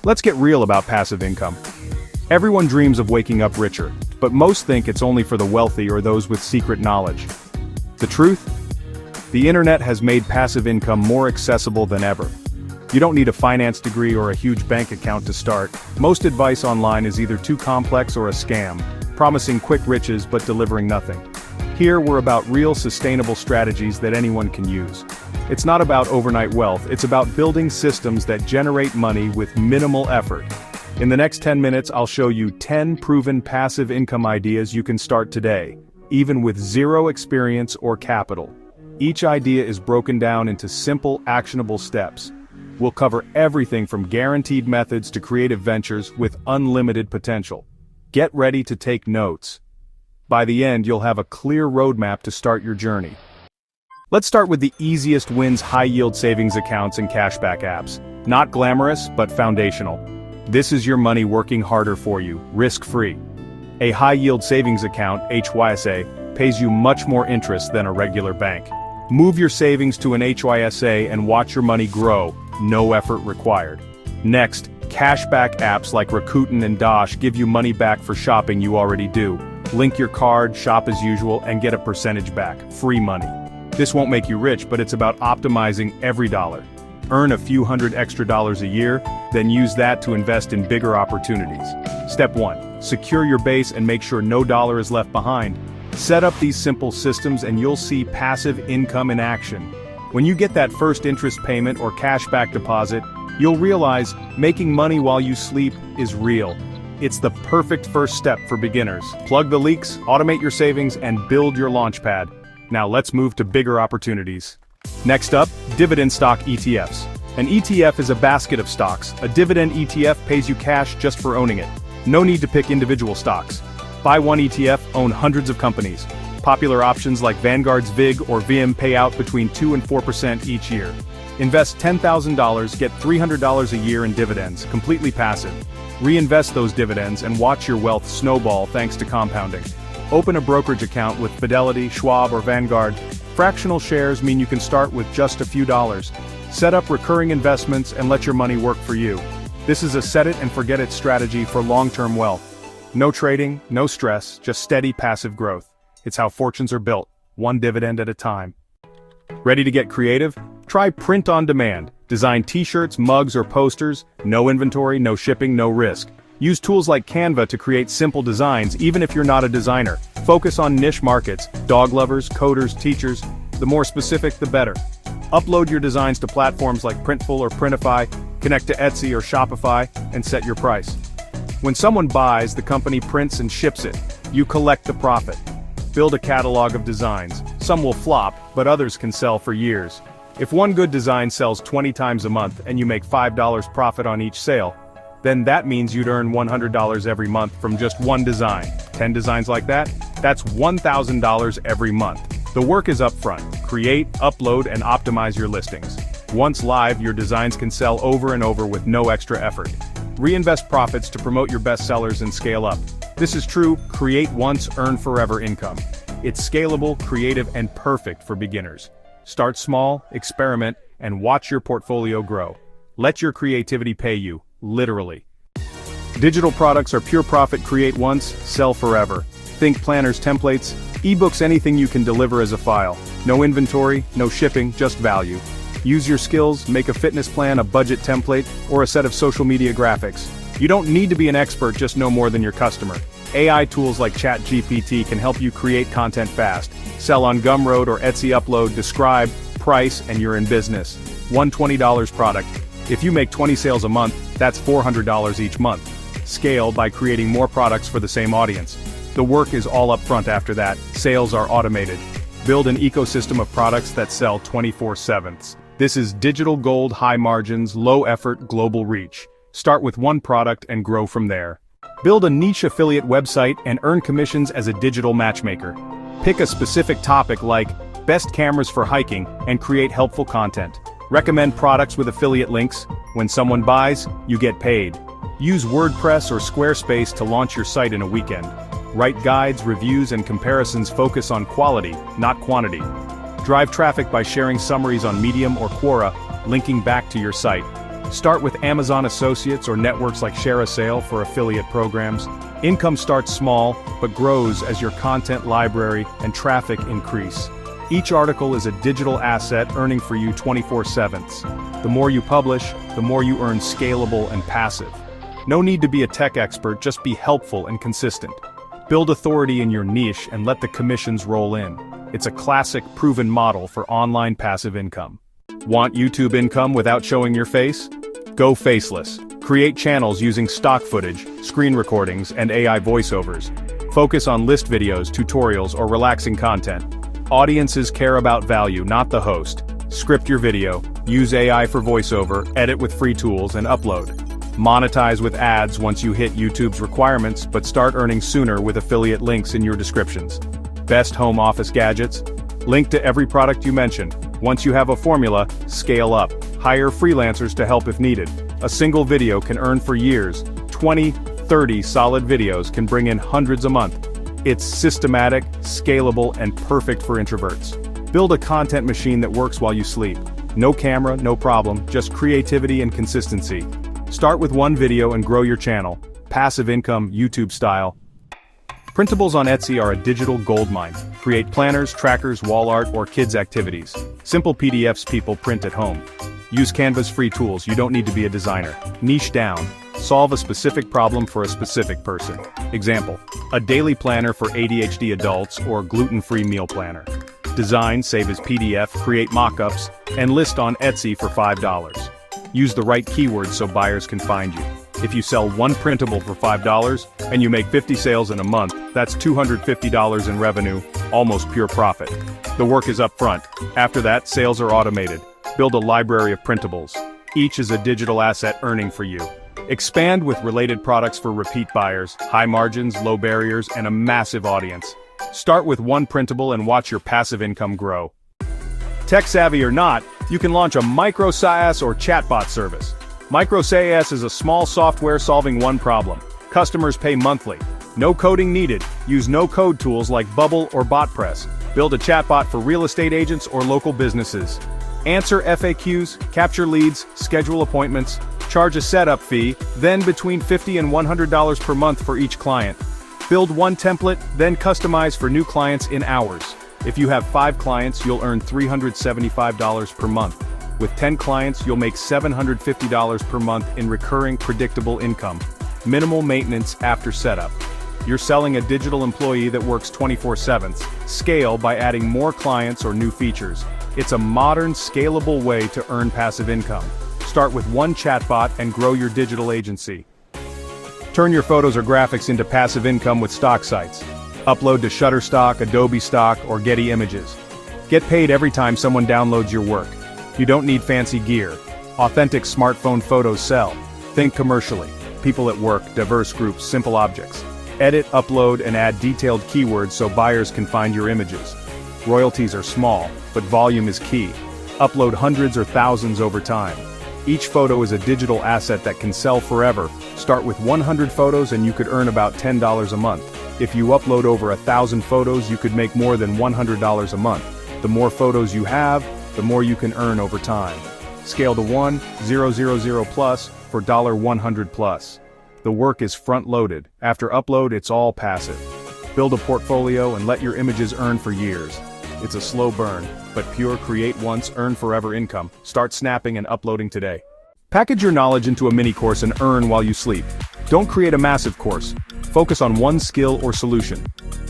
Let's get real about passive income. Everyone dreams of waking up richer, but most think it's only for the wealthy or those with secret knowledge. The truth? The internet has made passive income more accessible than ever. You don't need a finance degree or a huge bank account to start. Most advice online is either too complex or a scam, promising quick riches but delivering nothing. Here we're about real sustainable strategies that anyone can use. It's not about overnight wealth, it's about building systems that generate money with minimal effort. In the next 10 minutes I'll show you 10 proven passive income ideas you can start today, even with zero experience or capital. Each idea is broken down into simple, actionable steps. We'll cover everything from guaranteed methods to creative ventures with unlimited potential. Get ready to take notes. By the end, you'll have a clear roadmap to start your journey. Let's start with the easiest wins: high-yield savings accounts and cashback apps. Not glamorous, but foundational. This is your money working harder for you, risk-free. A high-yield savings account, HYSA, pays you much more interest than a regular bank. Move your savings to an HYSA and watch your money grow, no effort required. Next, cashback apps like Rakuten and Dosh give you money back for shopping you already do. Link your card, shop as usual, and get a percentage back, free money. This won't make you rich, but it's about optimizing every dollar. Earn a few hundred extra dollars a year, then use that to invest in bigger opportunities. Step 1. Secure your base and make sure no dollar is left behind. Set up these simple systems and you'll see passive income in action. When you get that first interest payment or cashback deposit, you'll realize making money while you sleep is real. It's the perfect first step for beginners. Plug the leaks, automate your savings, and build your launchpad. Now let's move to bigger opportunities. Next up, dividend stock ETFs. An ETF is a basket of stocks. A dividend ETF pays you cash just for owning it. No need to pick individual stocks. Buy one ETF, own hundreds of companies. Popular options like Vanguard's VIG or VIM pay out between 2 and 4% each year. Invest $10,000, get $300 a year in dividends, completely passive. Reinvest those dividends and watch your wealth snowball thanks to compounding. Open a brokerage account with Fidelity, Schwab, or Vanguard. Fractional shares mean you can start with just a few dollars. Set up recurring investments and let your money work for you. This is a set-it-and-forget-it strategy for long-term wealth. No trading, no stress, just steady passive growth. It's how fortunes are built, one dividend at a time. Ready to get creative? Try print on demand. Design t-shirts, mugs, or posters. No inventory, no shipping, no risk. Use tools like Canva to create simple designs even if you're not a designer. Focus on niche markets: dog lovers, coders, teachers. The more specific, the better. Upload your designs to platforms like Printful or Printify, connect to Etsy or Shopify, and set your price. When someone buys, the company prints and ships it. You collect the profit. Build a catalog of designs. Some will flop, but others can sell for years. If one good design sells 20 times a month and you make $5 profit on each sale, then that means you'd earn $100 every month from just one design. 10 designs like that? That's $1,000 every month. The work is upfront. Create, upload, and optimize your listings. Once live, your designs can sell over and over with no extra effort. Reinvest profits to promote your best sellers and scale up. This is true, create once, earn forever income. It's scalable, creative, and perfect for beginners. Start small, experiment, and watch your portfolio grow. Let your creativity pay you, literally. Digital products are pure profit: create once, sell forever. Think planners, templates, ebooks, anything you can deliver as a file. No inventory, no shipping, just value. Use your skills, make a fitness plan, a budget template, or a set of social media graphics. You don't need to be an expert, just know more than your customer. AI tools like ChatGPT can help you create content fast. Sell on Gumroad or Etsy, upload, describe, price, and you're in business. One $20 product. If you make 20 sales a month, that's $400 each month. Scale by creating more products for the same audience. The work is all up front after that. Sales are automated. Build an ecosystem of products that sell 24/7. This is digital gold: high margins, low effort, global reach. Start with one product and grow from there. Build a niche affiliate website and earn commissions as a digital matchmaker. Pick a specific topic like best cameras for hiking and create helpful content. Recommend products with affiliate links. When someone buys, you get paid. Use WordPress or Squarespace to launch your site in a weekend. Write guides, reviews, and comparisons. Focus on quality, not quantity. Drive traffic by sharing summaries on Medium or Quora, linking back to your site. Start with Amazon Associates or networks like Share a Sale for affiliate programs. Income starts small, but grows as your content library and traffic increase. Each article is a digital asset earning for you 24/7. The more you publish, the more you earn scalable and passive. No need to be a tech expert, just be helpful and consistent. Build authority in your niche and let the commissions roll in. It's a classic, proven model for online passive income. Want YouTube income without showing your face? Go faceless. Create channels using stock footage, screen recordings, and AI voiceovers. Focus on list videos, tutorials, or relaxing content. Audiences care about value, not the host. Script your video, use AI for voiceover, edit with free tools, and upload. Monetize with ads once you hit YouTube's requirements, but start earning sooner with affiliate links in your descriptions. Best home office gadgets? Link to every product you mention. Once you have a formula, scale up. Hire freelancers to help if needed. A single video can earn for years. 20, 30 solid videos can bring in hundreds a month. It's systematic, scalable, and perfect for introverts. Build a content machine that works while you sleep. No camera, no problem, just creativity and consistency. Start with one video and grow your channel. Passive income, YouTube style. Printables on Etsy are a digital goldmine. Create planners, trackers, wall art, or kids' activities. Simple PDFs people print at home. Use Canva's free tools, you don't need to be a designer. Niche down. Solve a specific problem for a specific person. Example, a daily planner for ADHD adults or gluten-free meal planner. Design, save as PDF, create mock-ups, and list on Etsy for $5. Use the right keywords so buyers can find you. If you sell one printable for $5, and you make 50 sales in a month, that's $250 in revenue, almost pure profit. The work is upfront. After that, sales are automated. Build a library of printables. Each is a digital asset earning for you. Expand with related products for repeat buyers, high margins, low barriers, and a massive audience. Start with one printable and watch your passive income grow. Tech savvy or not, you can launch a micro SaaS or chatbot service. Micro SaaS is a small software solving one problem. Customers pay monthly. No coding needed. Use no-code tools like Bubble or BotPress. Build a chatbot for real estate agents or local businesses. Answer FAQs, capture leads, schedule appointments, charge a setup fee, then between $50 and $100 per month for each client. Build one template, then customize for new clients in hours. If you have 5 clients, you'll earn $375 per month. With 10 clients, you'll make $750 per month in recurring, predictable income. Minimal maintenance after setup. You're selling a digital employee that works 24/7. Scale by adding more clients or new features. It's a modern, scalable way to earn passive income. Start with one chatbot and grow your digital agency. Turn your photos or graphics into passive income with stock sites. Upload to Shutterstock, Adobe Stock, or Getty Images. Get paid every time someone downloads your work. You don't need fancy gear. Authentic smartphone photos sell. Think commercially. People at work, diverse groups, simple objects. Edit, upload, and add detailed keywords so buyers can find your images. Royalties are small, but volume is key. Upload hundreds or thousands over time. Each photo is a digital asset that can sell forever. Start with 100 photos and you could earn about $10 a month. If you upload over 1,000 photos, you could make more than $100 a month. The more photos you have, the more you can earn over time. Scale to 1,000 plus for $100 plus. The work is front-loaded. After upload, it's all passive. Build a portfolio and let your images earn for years. It's a slow burn, but pure create once, earn forever income. Start snapping and uploading today. Package your knowledge into a mini course and earn while you sleep. Don't create a massive course. Focus on one skill or solution.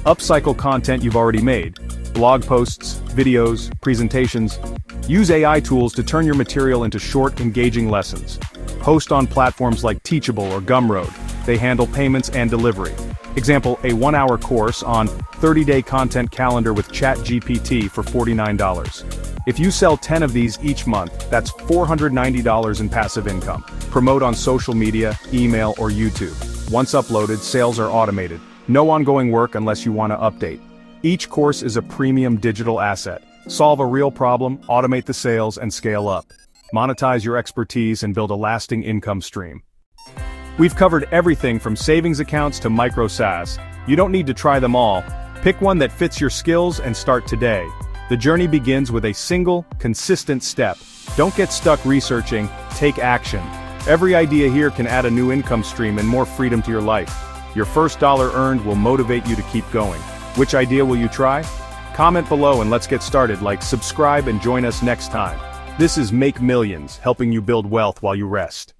Upcycle content you've already made. Blog posts, videos, presentations. Use AI tools to turn your material into short, engaging lessons. Host on platforms like Teachable or Gumroad. They handle payments and delivery. Example, a 1-hour course on 30-day content calendar with ChatGPT for $49. If you sell 10 of these each month, that's $490 in passive income. Promote on social media, email, or YouTube. Once uploaded, sales are automated. No ongoing work unless you want to update. Each course is a premium digital asset. Solve a real problem, automate the sales, and scale up. Monetize your expertise and build a lasting income stream. We've covered everything from savings accounts to micro SaaS. You don't need to try them all. Pick one that fits your skills and start today. The journey begins with a single, consistent step. Don't get stuck researching, take action. Every idea here can add a new income stream and more freedom to your life. Your first dollar earned will motivate you to keep going. Which idea will you try? Comment below and let's get started. Like, subscribe and join us next time. This is Make Millions, helping you build wealth while you rest.